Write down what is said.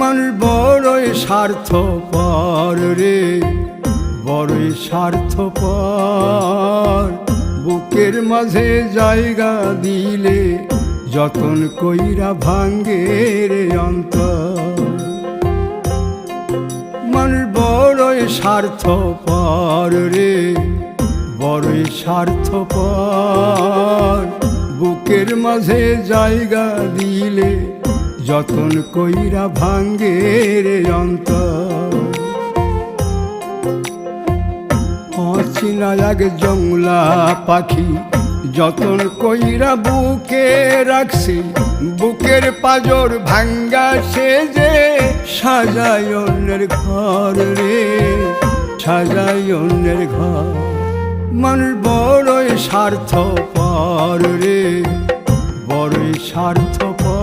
মানুষ বড়ই স্বার্থপর রে, বড়ই স্বার্থপর। বুকের মাঝে জায়গা দিলে যতন কইরা ভাঙ্গে রে অন্তর। মানুষ বড়ই স্বার্থপর রে, বড়ই স্বার্থপর। বুকের মাঝে জায়গা দিলে যতন কইরা ভাঙ্গে রে অন্তর। অচিনা এক জংলা পাখি যতন কইরা বুকে রাখছি, বুকের পাজর ভাঙ্গা সে যে সাজায় অন্যের ঘর রে, সাজায় অন্যের ঘর। মানুষ বড়ই স্বার্থপর রে, বড়ই স্বার্থপর।